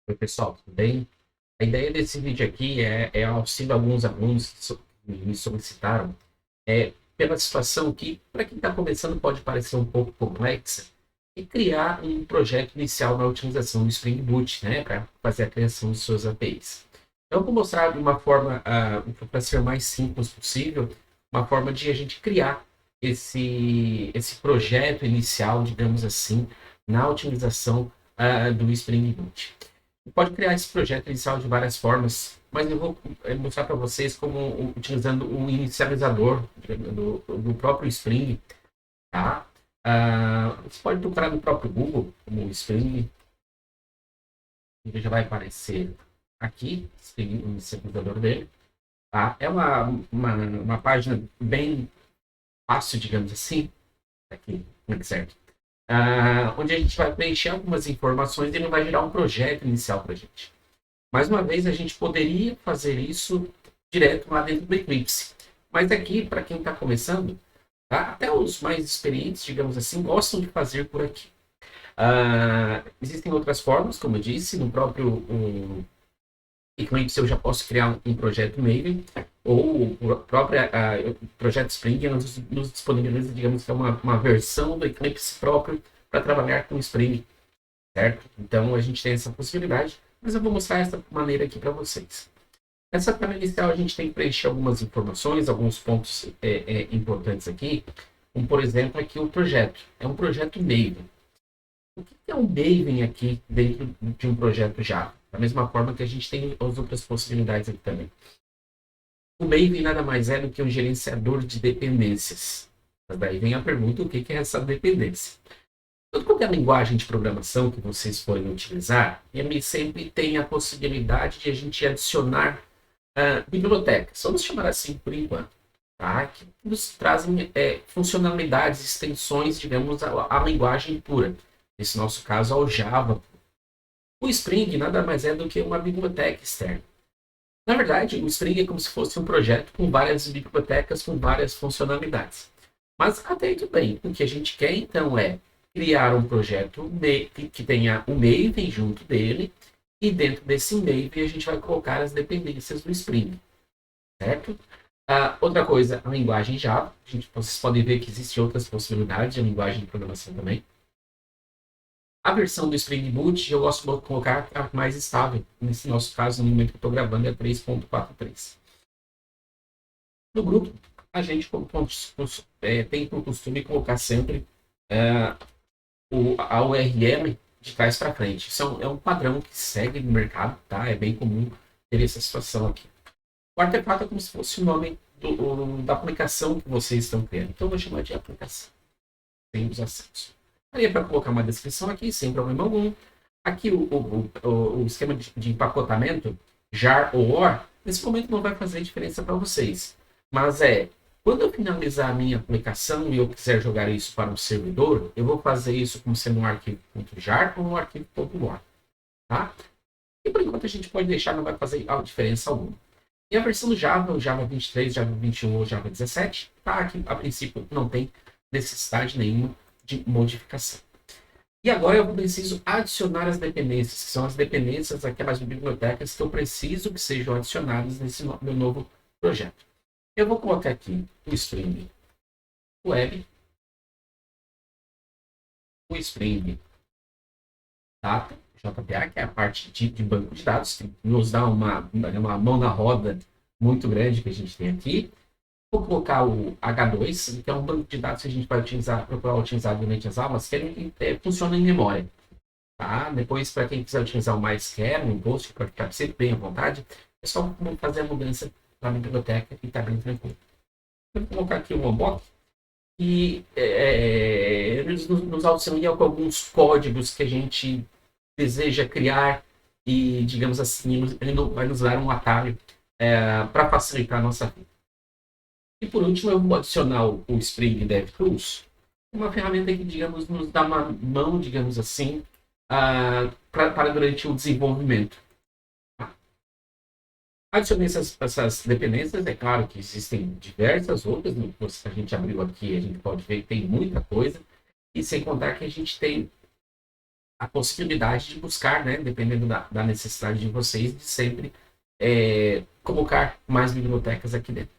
Oi, pessoal, tudo bem? A ideia desse vídeo aqui é auxílio a alguns alunos que me solicitaram, pela situação que, para quem está começando, pode parecer um pouco complexa, e criar um projeto inicial na utilização do Spring Boot, né, para fazer a criação de suas APIs. Então, eu vou mostrar de uma forma, para ser o mais simples possível, uma forma de a gente criar esse projeto inicial, digamos assim, na utilização do Spring Boot. Pode criar esse projeto inicial de várias formas, mas eu vou mostrar para vocês como utilizando o inicializador do próprio Spring, tá? Você pode procurar no próprio Google como Spring, ele já vai aparecer aqui, Spring, o inicializador dele, tá? É uma página bem fácil, digamos assim, aqui, link certo, onde a gente vai preencher algumas informações e ele vai gerar um projeto inicial para a gente. Mais uma vez, a gente poderia fazer isso direto lá dentro do Eclipse. Mas aqui, para quem está começando, tá? Até os mais experientes, digamos assim, gostam de fazer por aqui. Existem outras formas, como eu disse, no próprio Eclipse eu já posso criar um projeto Maven, ou o próprio projeto Spring nos disponibiliza, digamos que é uma versão do Eclipse próprio para trabalhar com Spring, certo? Então a gente tem essa possibilidade, mas eu vou mostrar essa maneira aqui para vocês. Nessa tabela inicial, a gente tem que preencher algumas informações, alguns pontos importantes aqui, como, por exemplo, aqui o projeto. É um projeto Maven. O que é um Maven aqui dentro de um projeto Java? Da mesma forma que a gente tem as outras possibilidades aqui também. O Maven nada mais é do que um gerenciador de dependências. Mas daí vem a pergunta, o que é essa dependência? Tanto qualquer linguagem de programação que vocês forem utilizar, ele sempre tem a possibilidade de a gente adicionar bibliotecas, vamos chamar assim por enquanto, tá? Que nos trazem funcionalidades, extensões, digamos, à linguagem pura. Nesse nosso caso, ao Java. O Spring nada mais é do que uma biblioteca externa. Na verdade, o Spring é como se fosse um projeto com várias bibliotecas, com várias funcionalidades. Mas até aí tudo bem. O que a gente quer então é criar um projeto que tenha o Maven junto dele, e dentro desse Maven a gente vai colocar as dependências do Spring, certo? Outra coisa, a linguagem Java. Vocês podem ver que existem outras possibilidades de linguagem de programação também. A versão do Spring Boot eu gosto de colocar a mais estável. Nesse nosso caso, no momento que eu estou gravando, é 3.43. No grupo, a gente tem por costume colocar sempre é, a URL de trás para frente. Isso é um padrão que segue no mercado, tá? É bem comum ter essa situação aqui. O artefato é como se fosse o nome da aplicação que vocês estão criando. Então, eu vou chamar de aplicação. Tem os acessos. Aí é para colocar uma descrição aqui, sem problema algum. Aqui o esquema de empacotamento, jar ou or, nesse momento não vai fazer diferença para vocês. Mas quando eu finalizar a minha aplicação e eu quiser jogar isso para um servidor, eu vou fazer isso como sendo um arquivo.jar ou um arquivo.or. Tá? E por enquanto a gente pode deixar, não vai fazer diferença alguma. E a versão do Java, o Java 23, Java 21 ou Java 17, tá? Aqui a princípio não tem necessidade nenhuma de modificação. E agora eu preciso adicionar as dependências, que são as dependências daquelas bibliotecas que eu preciso que sejam adicionadas nesse meu novo projeto. Eu vou colocar aqui o Spring Web, o Spring Data, JPA, que é a parte de banco de dados, que nos dá uma mão na roda muito grande que a gente tem aqui. Vou colocar o H2, que é um banco de dados que a gente vai procurar utilizar durante as aulas, que funciona em memória. Tá? Depois, para quem quiser utilizar o MySQL, o Ghost, para ficar sempre bem à vontade, é só fazer a mudança na biblioteca e está bem tranquilo. Vou colocar aqui o Lombok, e eles nos auxiliam com alguns códigos que a gente deseja criar e, digamos assim, ele vai nos dar um atalho para facilitar a nossa vida. E por último, eu vou adicionar o Spring DevTools, uma ferramenta que, digamos, nos dá uma mão, digamos assim, para durante o desenvolvimento. Adicionei essas dependências, é claro que existem diversas outras, a gente abriu aqui, a gente pode ver que tem muita coisa, e sem contar que a gente tem a possibilidade de buscar, né, dependendo da necessidade de vocês, de sempre colocar mais bibliotecas aqui dentro.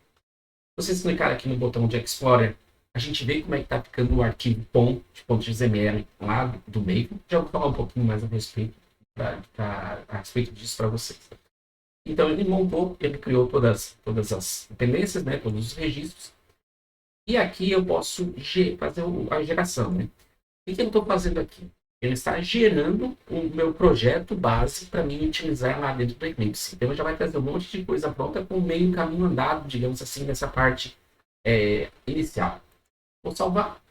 Se vocês clicarem aqui no botão de Explorer, a gente vê como é que está ficando o arquivo POM, de .xml, lá do Maven. Já vou falar um pouquinho mais a respeito disso para vocês. Então, ele criou todas as dependências, né, todos os registros. E aqui eu posso fazer a geração, né? O que eu estou fazendo aqui? Ele está gerando o meu projeto base para mim utilizar lá dentro do Eclipse. Então, já vai trazer um monte de coisa pronta com meio caminho andado, digamos assim, nessa parte inicial. Vou salvar.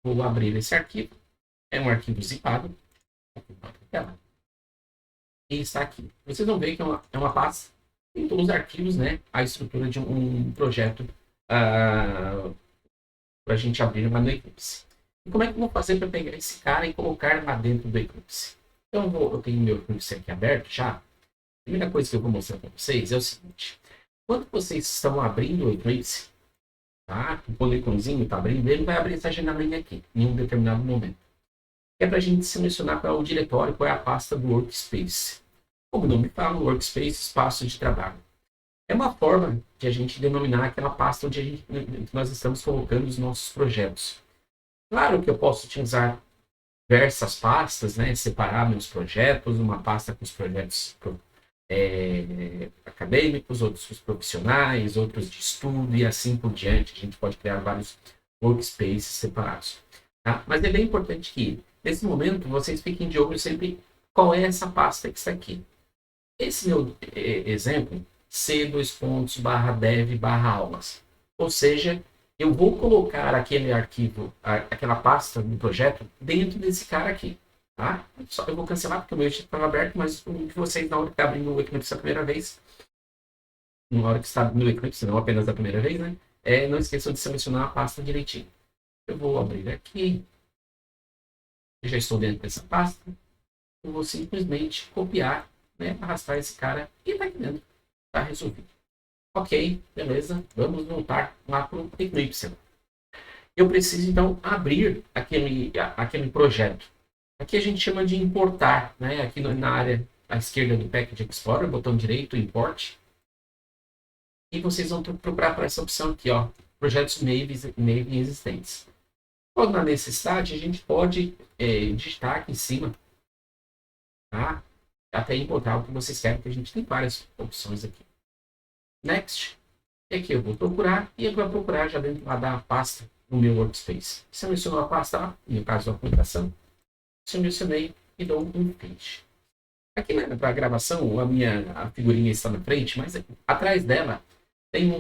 Vou abrir esse arquivo. É um arquivo zipado. E está aqui. Vocês vão ver que é uma pasta. Tem todos os arquivos, né? A estrutura de um projeto para a gente abrir lá no Eclipse. E como é que eu vou fazer para pegar esse cara e colocar lá dentro do Eclipse? Então, eu tenho meu Eclipse aqui aberto já. A primeira coisa que eu vou mostrar para vocês é o seguinte. Quando vocês estão abrindo o Eclipse, tá? O poligonzinho está abrindo, ele vai abrir essa janelinha aqui, em um determinado momento. É para a gente selecionar qual é o diretório, qual é a pasta do Workspace. Como o nome fala, Workspace, espaço de trabalho. É uma forma de a gente denominar aquela pasta onde nós estamos colocando os nossos projetos. Claro que eu posso utilizar diversas pastas, né? Separar meus projetos, uma pasta com os projetos acadêmicos, outros profissionais, outros de estudo e assim por diante. A gente pode criar vários workspaces separados. Tá? Mas é bem importante que, nesse momento, vocês fiquem de olho sempre qual é essa pasta que está aqui. Esse meu exemplo, c:/dev/aulas. Ou seja, eu vou colocar aquele arquivo, aquela pasta do projeto dentro desse cara aqui. Tá? Eu vou cancelar porque o meu estava aberto, mas o de vocês, na hora que está abrindo o Eclipse a primeira vez, na hora que está abrindo o Eclipse, não apenas a primeira vez, né? Não esqueçam de selecionar a pasta direitinho. Eu vou abrir aqui. Eu já estou dentro dessa pasta. Eu vou simplesmente copiar, né? Arrastar esse cara e está aqui dentro. Está resolvido. Ok, beleza. Vamos voltar lá para o Eclipse. Eu preciso, então, abrir aquele projeto. Aqui a gente chama de importar, né? Aqui na área à esquerda do Package Explorer, botão direito, Import. E vocês vão procurar por essa opção aqui, ó, projetos Maven existentes. Quando na necessidade, a gente pode digitar aqui em cima, tá? Até encontrar o que vocês querem, porque a gente tem várias opções aqui. Next. E aqui eu vou procurar, e eu vou procurar já dentro lá da pasta do meu Workspace. Seleciono a pasta lá, no caso da aplicação. Selecionei e dou um finish. Aqui para a gravação, a figurinha está na frente, mas atrás dela tem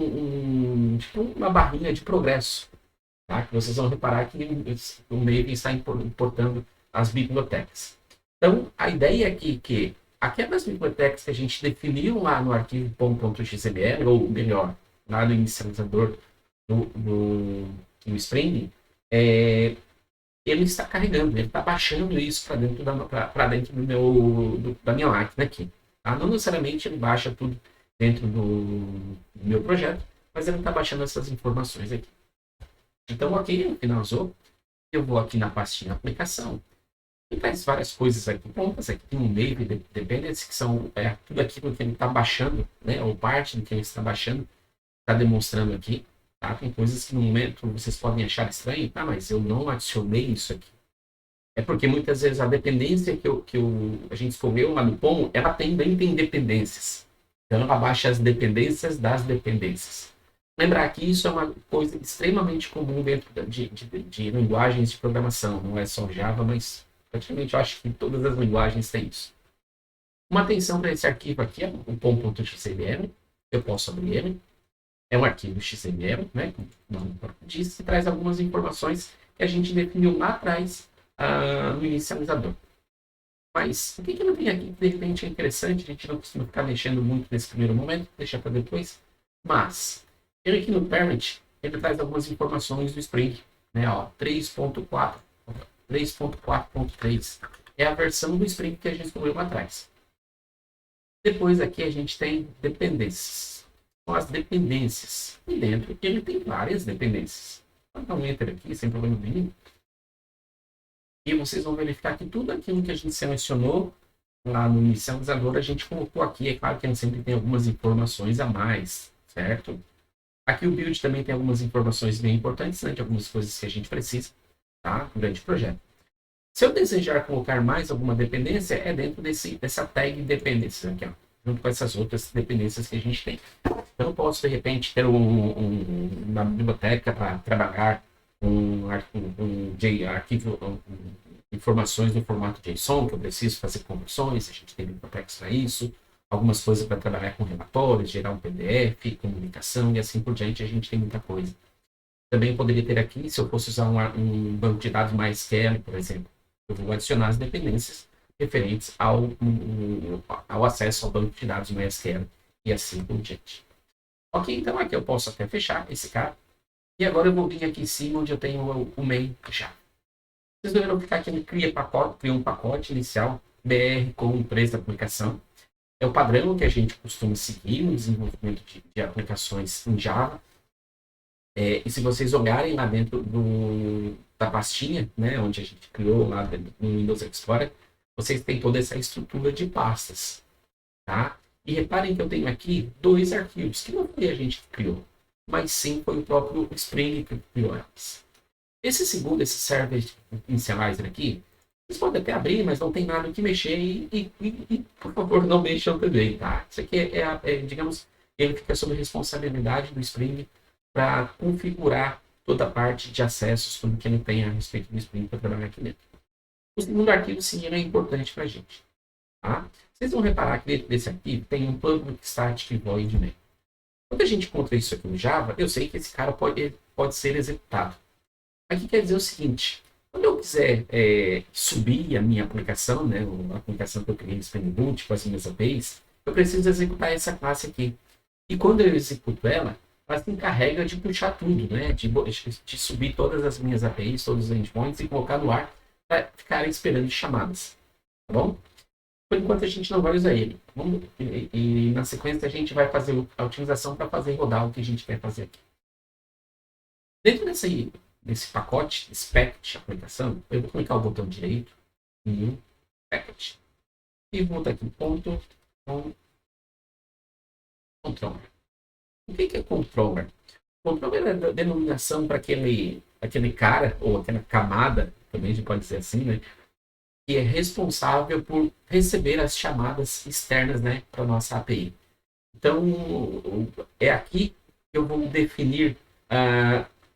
tipo uma barrinha de progresso. Tá? Que vocês vão reparar que o Maven está importando as bibliotecas. Então, a ideia aqui é que aquelas bibliotecas que a gente definiu lá no arquivo .xml, ou melhor, lá no inicializador do Spring, ele está carregando, ele está baixando isso para dentro da minha máquina aqui. Tá? Não necessariamente ele baixa tudo dentro do meu projeto, mas ele está baixando essas informações aqui. Então, ok, finalizou. Eu vou aqui na pastinha aplicação e faz várias coisas aqui prontas. Aqui tem um Maven Dependency, que são tudo aquilo que ele está baixando, né? Ou parte do que ele está baixando, está demonstrando aqui. Tá? Tem coisas que no momento vocês podem achar estranho, tá? Mas eu não adicionei isso aqui. É porque muitas vezes a dependência que a gente escolheu lá no POM, ela também tem dependências. Então ela baixa as dependências das dependências. Lembrar que isso é uma coisa extremamente comum dentro de linguagens de programação. Não é só Java, mas praticamente eu acho que todas as linguagens têm isso. Uma atenção para esse arquivo aqui, é o pom.xml. Eu posso abrir ele. É um arquivo XML, né? Como o nome diz, que traz algumas informações que a gente definiu lá atrás no inicializador. Mas o que não tem aqui que de repente é interessante? A gente não costuma ficar mexendo muito nesse primeiro momento, deixa para depois. Mas ele aqui no parent, ele traz algumas informações do Spring, né? 3.4.3 é a versão do Spring que a gente escolheu lá atrás. Depois aqui a gente tem dependências. São as dependências. E dentro ele tem várias dependências. Vou dar um enter aqui, sem problema nenhum. E vocês vão verificar que tudo aquilo que a gente selecionou lá no inicializador, a gente colocou aqui. É claro que ele sempre tem algumas informações a mais, certo? Aqui o build também tem algumas informações bem importantes, né, de algumas coisas que a gente precisa, tá? Durante o projeto. Se eu desejar colocar mais alguma dependência, é dentro dessa tag dependências aqui, ó, junto com essas outras dependências que a gente tem. Então, eu posso, de repente, ter uma biblioteca para trabalhar arquivo, informações no formato JSON, que eu preciso fazer conversões, a gente tem bibliotecas para isso, algumas coisas para trabalhar com relatórios, gerar um PDF, comunicação e assim por diante, a gente tem muita coisa. Também poderia ter aqui, se eu fosse usar um banco de dados MySQL, por exemplo, eu vou adicionar as dependências referentes ao acesso ao banco de dados MySQL e assim por diante. Ok, então aqui eu posso até fechar esse cara. E agora eu vou vir aqui em cima onde eu tenho o main já. Vocês devem ficar aqui no cria um pacote inicial, BR com preço da aplicação. É o padrão que a gente costuma seguir no desenvolvimento de aplicações em Java. E se vocês olharem lá dentro da pastinha, né, onde a gente criou lá no Windows Explorer, vocês têm toda essa estrutura de pastas. Tá? E reparem que eu tenho aqui dois arquivos, que não foi a gente que criou, mas sim foi o próprio Spring que criou elas. Esses servers inicializer aqui, vocês podem até abrir, mas não tem nada que mexer e por favor, não mexam também, tá? Isso aqui digamos, ele fica sob responsabilidade do Spring para configurar toda a parte de acessos, tudo que ele tem a respeito do Spring para trabalhar aqui dentro. O segundo arquivo, sim, é importante para a gente. Tá? Vocês vão reparar que dentro desse arquivo tem um public static void main. Quando a gente encontra isso aqui no Java, eu sei que esse cara pode ser executado. Aqui quer dizer o seguinte: quando eu quiser subir a minha aplicação, né, a aplicação que eu criei no Spring Boot com as minhas APIs, eu preciso executar essa classe aqui. E quando eu executo ela se encarrega de puxar tudo, né, de subir todas as minhas APIs, todos os endpoints e colocar no ar para ficarem esperando chamadas. Tá bom? Por enquanto a gente não vai usar ele. E na sequência a gente vai fazer a utilização para fazer rodar o que a gente quer fazer aqui. Dentro desse pacote, package aplicação, eu vou clicar o botão direito em package. E vou botar aqui ponto com controller. O que é controller? Controller é a denominação para aquele cara, ou aquela camada, também a gente pode dizer assim, né? Que é responsável por receber as chamadas externas, né, para a nossa API. Então, é aqui que eu vou definir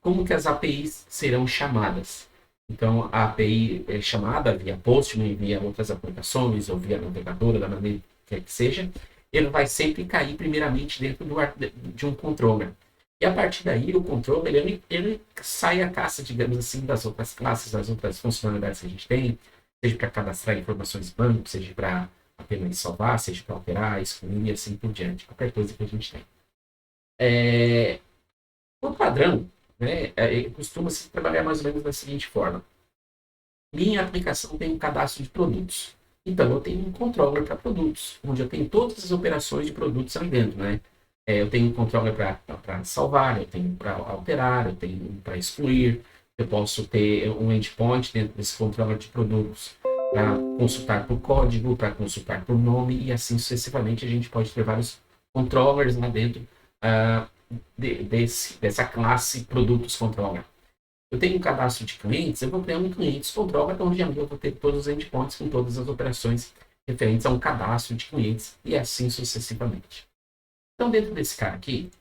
como que as APIs serão chamadas. Então, a API é chamada via Postman, via outras aplicações, ou via navegadora, da maneira que seja, ele vai sempre cair primeiramente dentro de um controller. E a partir daí, o controller, ele sai a caça, digamos assim, das outras classes, das outras funcionalidades que a gente tem, seja para cadastrar informações de banco, seja para apenas salvar, seja para alterar, excluir e assim por diante, qualquer coisa que a gente tem. O padrão, né, costuma-se trabalhar mais ou menos da seguinte forma: minha aplicação tem um cadastro de produtos, então eu tenho um controller para produtos, onde eu tenho todas as operações de produtos ali dentro, né? Eu tenho um controller para salvar, eu tenho para alterar, eu tenho para excluir, eu posso ter um endpoint dentro desse controller de produtos para consultar por código, para consultar por nome e assim sucessivamente. A gente pode ter vários controllers lá dentro dessa classe produtos controller. Eu tenho um cadastro de clientes, eu vou criar um clientes controller onde eu vou ter todos os endpoints com todas as operações referentes a um cadastro de clientes e assim sucessivamente. Então, dentro desse cara aqui,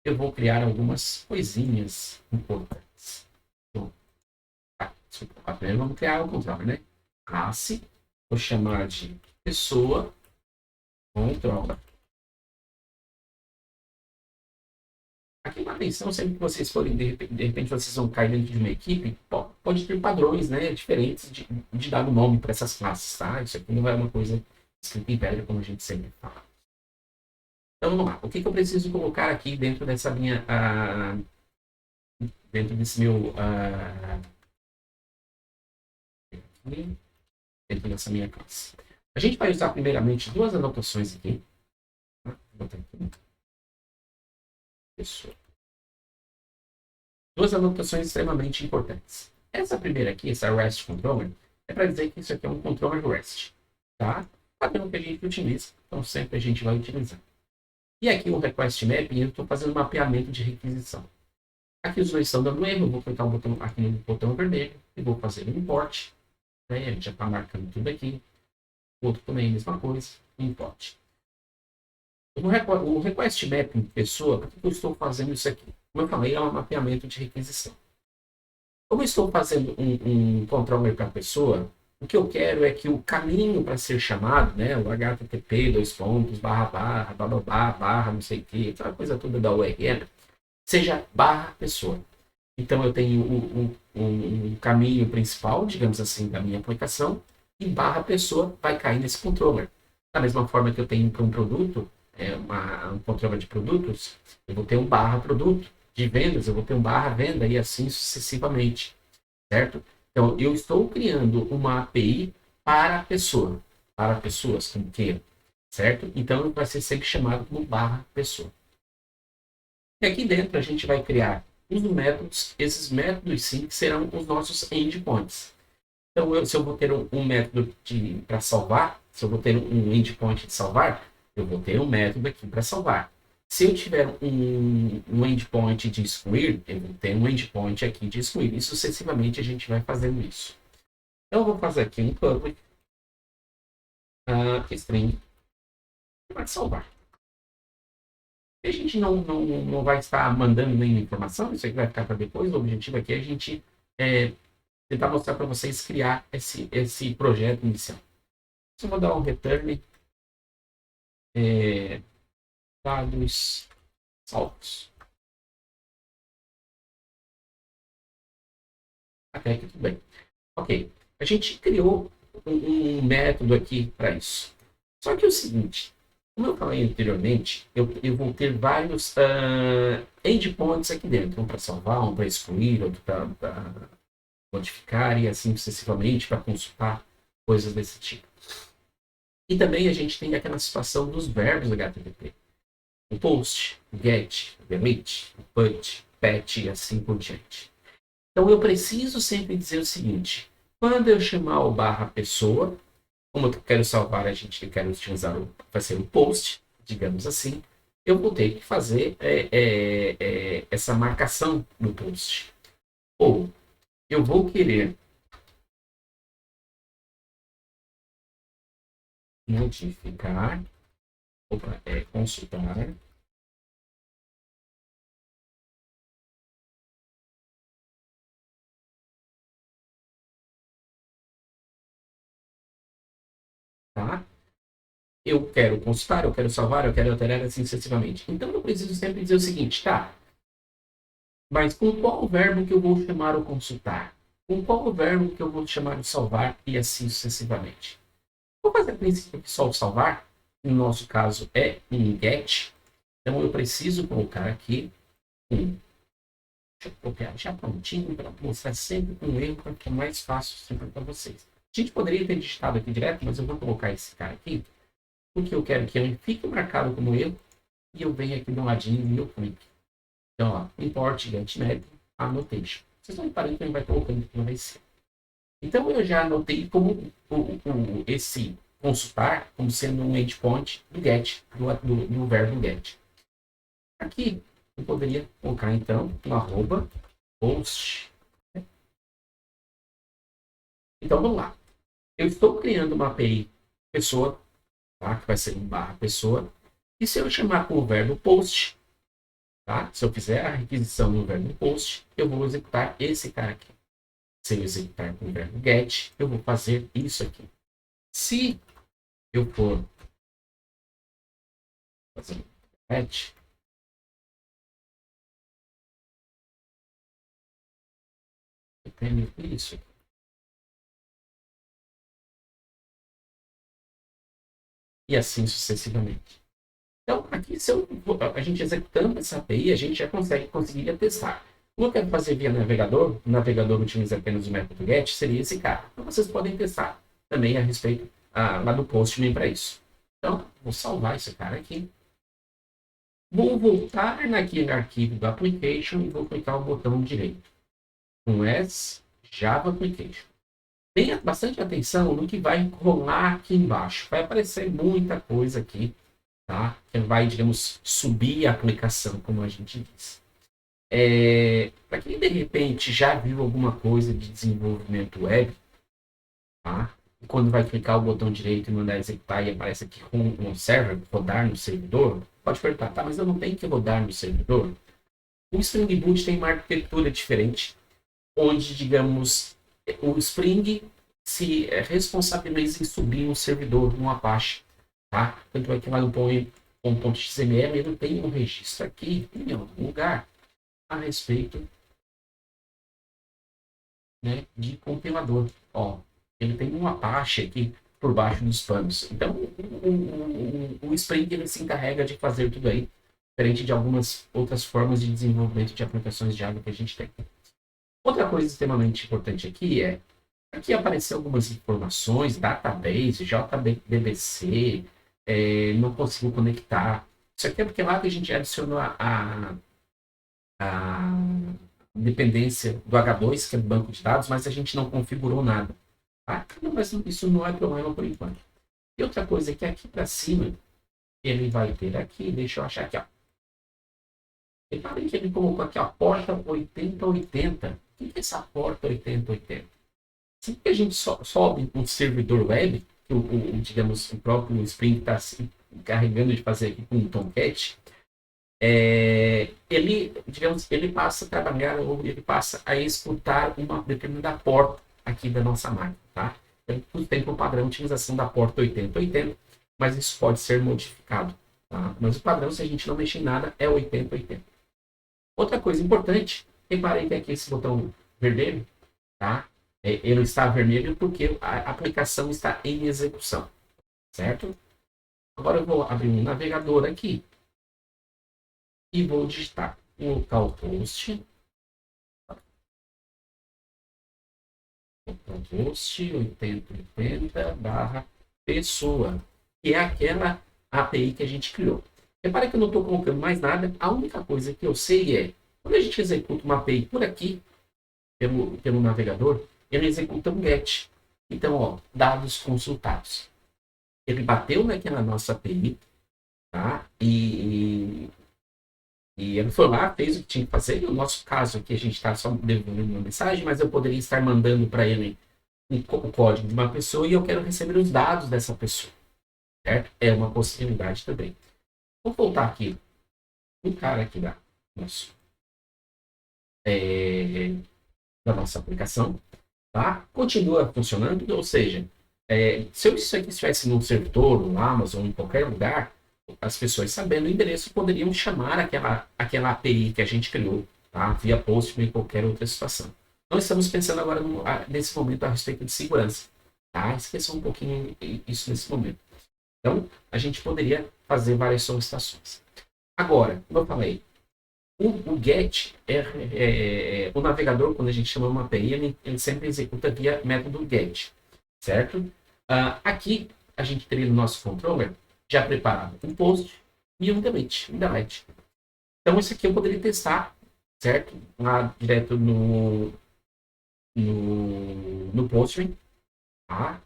eu vou criar algumas coisinhas importantes. Então, primeiro vamos criar o controller, né? Classe, vou chamar de pessoa controller. Aqui uma atenção, sempre que vocês forem, de repente vocês vão cair dentro de uma equipe, pode ter padrões, né, diferentes de dar o nome para essas classes, tá? Isso aqui não é uma coisa escrita em pedra, como a gente sempre fala. Então vamos lá. O que eu preciso colocar aqui dentro dessa minha. Dentro desse meu. Dentro dessa minha classe. A gente vai usar primeiramente duas anotações aqui. Tá? Vou botar aqui. Pessoa. Duas anotações extremamente importantes. Essa primeira aqui, essa REST Controller, é para dizer que isso aqui é um controller REST, tá? Padrão que a gente utiliza, então sempre a gente vai utilizar. E aqui o Request Mapping, eu estou fazendo um mapeamento de requisição. Aqui os dois estão dando erro, eu vou clicar o botão, aqui no botão vermelho e vou fazer um import. Né? A gente já está marcando tudo aqui. O outro também, mesma coisa, import. O Request Mapping pessoa, por que eu estou fazendo isso aqui? Como eu falei, é um mapeamento de requisição. Como eu estou fazendo um controller para a pessoa, o que eu quero é que o caminho para ser chamado, né, o HTTP, dois pontos, barra, barra, não sei o que, aquela coisa toda da URL, seja barra pessoa. Então eu tenho o caminho principal, digamos assim, da minha aplicação, e barra pessoa vai cair nesse controller. Da mesma forma que eu tenho para um produto, um controller de produtos, eu vou ter um barra produto. De vendas, eu vou ter um barra venda e assim sucessivamente, certo? Então, eu estou criando uma API para a pessoa, para pessoas, como queira, certo? Então, vai ser sempre chamado como barra pessoa. E aqui dentro a gente vai criar os métodos, esses métodos sim que serão os nossos endpoints. Então, se eu vou ter um método para salvar, se eu vou ter um endpoint de salvar, eu vou ter um método aqui para salvar. Se eu tiver um endpoint de excluir, eu vou ter um endpoint aqui de excluir. E sucessivamente a gente vai fazendo isso. Então, eu vou fazer aqui um public string para salvar. A gente não vai estar mandando nenhuma informação, isso aqui vai ficar para depois. O objetivo aqui é a gente tentar mostrar para vocês criar esse projeto inicial. Eu vou dar um return dados salvos. Até aqui tudo bem. Ok, a gente criou um método aqui para isso. Só que é o seguinte, como eu falei anteriormente, eu vou ter vários endpoints aqui dentro. Um para salvar, um para excluir, outro para modificar e assim sucessivamente para consultar coisas desse tipo. E também a gente tem aquela situação dos verbos HTTP. O post, o get, o delete, o put, patch e assim por diante. Então eu preciso sempre dizer o seguinte, quando eu chamar o barra pessoa, como eu quero salvar, eu quero utilizar vai ser o post, digamos assim, eu vou ter que fazer essa marcação no post. Ou eu vou querer modificar, consultar, tá? Eu quero consultar, eu quero salvar, eu quero alterar assim sucessivamente. Então eu preciso sempre dizer o seguinte, tá? Mas com qual verbo que eu vou chamar o consultar? Com qual verbo que eu vou chamar o salvar e assim sucessivamente? Vou fazer a princípio que só o salvar, no nosso caso é um get, então eu preciso colocar aqui um. Deixa eu copiar já prontinho para mostrar sempre um erro para ficar mais fácil sempre para vocês. A gente poderia ter digitado aqui direto, mas eu vou colocar esse cara aqui, porque eu quero que ele fique marcado como erro e eu venho aqui do ladinho e eu clique. Então, ó, import getMap annotation. Vocês vão reparando que ele vai colocando que não vai ser. Então, eu já anotei como esse consultar como sendo um endpoint do get, do verbo get. Aqui, eu poderia colocar, então, um arroba post. Então, vamos lá. Eu estou criando uma API pessoa, tá? Que vai ser um barra pessoa. E se eu chamar com o verbo post, tá? Se eu fizer a requisição no verbo post, eu vou executar esse cara aqui. Se eu executar com o verbo get, eu vou fazer isso aqui. Se eu for fazer get, eu tenho isso aqui. E assim sucessivamente. Então, aqui, a gente executando essa API, a gente já conseguiria testar. Como eu quero fazer via navegador, o navegador utiliza apenas o método get, seria esse cara. Então, vocês podem testar também a respeito lá do Postman para isso. Então, vou salvar esse cara aqui. Vou voltar naquele arquivo do application e vou clicar o botão direito. Com S, Java Application. Tenha bastante atenção no que vai rolar aqui embaixo. Vai aparecer muita coisa aqui, tá? Que vai, digamos, subir a aplicação, como a gente diz. Para quem de repente já viu alguma coisa de desenvolvimento web, tá? E quando vai clicar o botão direito e mandar executar e aparece aqui um server, rodar no servidor, pode perguntar, tá, mas eu não tenho que rodar no servidor? O Spring Boot tem uma arquitetura diferente, onde, digamos, o Spring se responsabiliza em subir um servidor no Apache, tá? Tanto é que lá no .xml ele tem um registro aqui em algum lugar a respeito, né, de compilador. Ó, ele tem um Apache aqui por baixo dos panos. Então, o Spring ele se encarrega de fazer tudo aí, diferente de algumas outras formas de desenvolvimento de aplicações de Java que a gente tem. Outra coisa extremamente importante aqui é aqui apareceu algumas informações, database, JDBC, não consigo conectar. Isso aqui é porque lá que a gente adicionou a dependência do H2, que é do banco de dados, mas a gente não configurou nada. Tá? Mas isso não é problema por enquanto. E outra coisa é que aqui para cima, ele vai ter aqui, deixa eu achar aqui, ó. Reparem que ele colocou aqui, ó, porta 8080. O que é essa porta 8080? Sempre que a gente sobe um servidor web, que digamos, o próprio Spring está se encarregando de fazer aqui com o Tomcat, ele passa a trabalhar ou ele passa a escutar uma determinada porta aqui da nossa máquina, tá? Então, tem como padrão a utilização da porta 8080, mas isso pode ser modificado, tá? Mas o padrão, se a gente não mexer em nada, é 8080. Outra coisa importante, reparem que aqui esse botão vermelho, tá? Ele está vermelho porque a aplicação está em execução, certo? Agora eu vou abrir um navegador aqui e vou digitar localhost 8080/pessoa, que é aquela API que a gente criou. Repare que eu não estou colocando mais nada, a única coisa que eu sei é, quando a gente executa uma API por aqui, pelo navegador, ele executa um GET. Então, ó, dados consultados. Ele bateu naquela nossa API, tá? E ele foi lá, fez o que tinha que fazer. No nosso caso aqui, a gente está só devolvendo uma mensagem, mas eu poderia estar mandando para ele o código de uma pessoa e eu quero receber os dados dessa pessoa, certo? É uma possibilidade também. Vou voltar aqui. O cara aqui da nossa aplicação, tá? Continua funcionando, ou seja, se isso aqui estivesse num servidor, no Amazon, em qualquer lugar, as pessoas sabendo o endereço poderiam chamar aquela API que a gente criou, tá? Via Postman em qualquer outra situação. Nós estamos pensando agora, nesse momento, a respeito de segurança. Tá? Esqueça um pouquinho isso nesse momento. Então, a gente poderia fazer várias solicitações. Agora, como eu falei, o GET, o navegador, quando a gente chama uma API, ele sempre executa via método GET, certo? Aqui, a gente teria no nosso controller já preparado um post e um delete. Então, isso aqui eu poderia testar, certo? Lá direto no Postman, tá?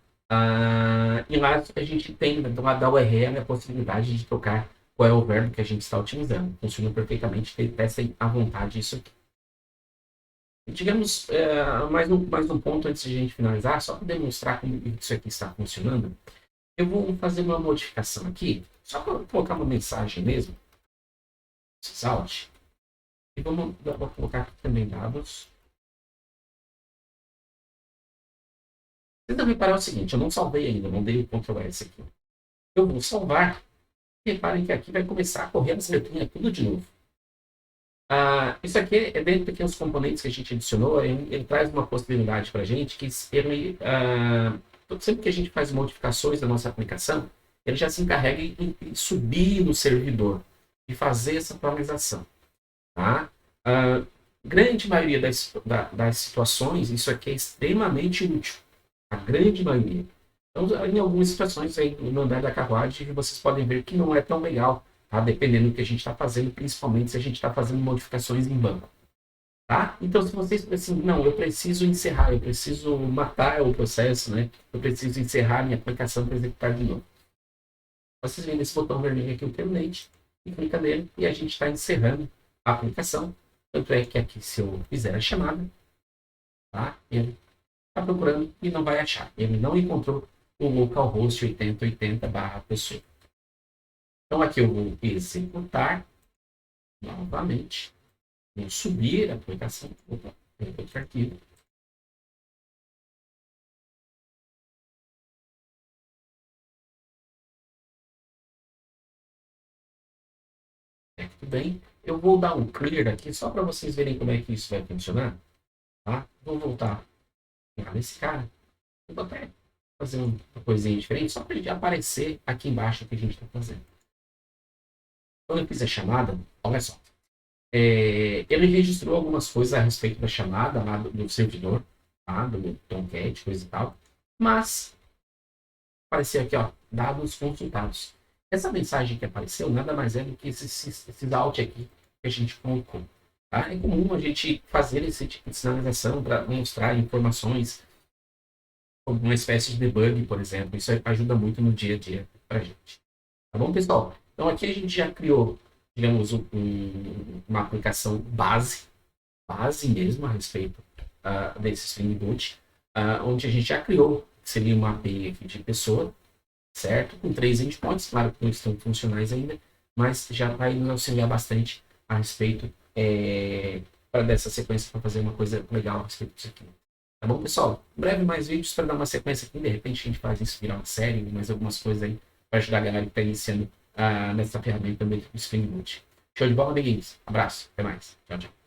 E lá a gente tem, do lado da URL, a possibilidade de trocar qual é o verbo que a gente está utilizando. Funciona perfeitamente, testem à vontade isso aqui. E digamos, mais um ponto antes de a gente finalizar, só para demonstrar como isso aqui está funcionando, eu vou fazer uma modificação aqui, só para colocar uma mensagem mesmo, Salt, e vou colocar aqui também dados. Vocês devem reparar o seguinte, eu não salvei ainda, não dei o Ctrl S aqui. Eu vou salvar. Reparem que aqui vai começar a correr as letrinhas tudo de novo. Isso aqui é dentro de pequenos componentes que a gente adicionou. Ele traz uma possibilidade para a gente que ele, sempre que a gente faz modificações da nossa aplicação, ele já se encarrega em subir no servidor e fazer essa atualização. Tá? Grande maioria das situações, isso aqui é extremamente útil. A grande maioria. Então, em algumas situações aí no andar da carruagem, vocês podem ver que não é tão legal, tá? Dependendo do que a gente está fazendo, principalmente se a gente está fazendo modificações em banco. Tá? Então, se vocês precisam, não, eu preciso encerrar, eu preciso matar o processo, né? Eu preciso encerrar minha aplicação para executar de novo. Vocês veem nesse botão vermelho aqui, o terminate, e clica nele, e a gente está encerrando a aplicação. Tanto é que aqui, se eu fizer a chamada, tá? Ele está procurando e não vai achar. Ele não encontrou o localhost 8080/pessoa. Então, aqui eu vou executar novamente. Vou subir a aplicação. Opa, outro arquivo. Tudo bem. Eu vou dar um clear aqui só para vocês verem como é que isso vai funcionar. Tá? Vou voltar nesse cara. Vou até fazer uma coisinha diferente só para ele aparecer aqui embaixo o que a gente está fazendo. Quando eu fizer chamada, olha só. Ele registrou algumas coisas a respeito da chamada lá do servidor, tá? Do Tomcat, coisa e tal. Mas apareceu aqui, ó, dados consultados. Essa mensagem que apareceu nada mais é do que esse out aqui que a gente colocou. Tá? É comum a gente fazer esse tipo de sinalização para mostrar informações, como uma espécie de debug, por exemplo. Isso ajuda muito no dia a dia para a gente. Tá bom, pessoal? Então aqui a gente já criou, digamos, uma aplicação base mesmo a respeito desse Spring Boot, onde a gente já criou, seria uma API de pessoa, certo? Com 3 endpoints, claro que não estão funcionais ainda, mas já vai nos auxiliar bastante a respeito para dessa sequência, para fazer uma coisa legal a respeito disso aqui. Tá bom, pessoal? Em breve mais vídeos para dar uma sequência aqui, de repente a gente faz isso virar uma série, mais algumas coisas aí, para ajudar a galera que está iniciando nessa ferramenta do Spring Boot. Show de bola, amiguinhos. Abraço, até mais. Tchau, tchau.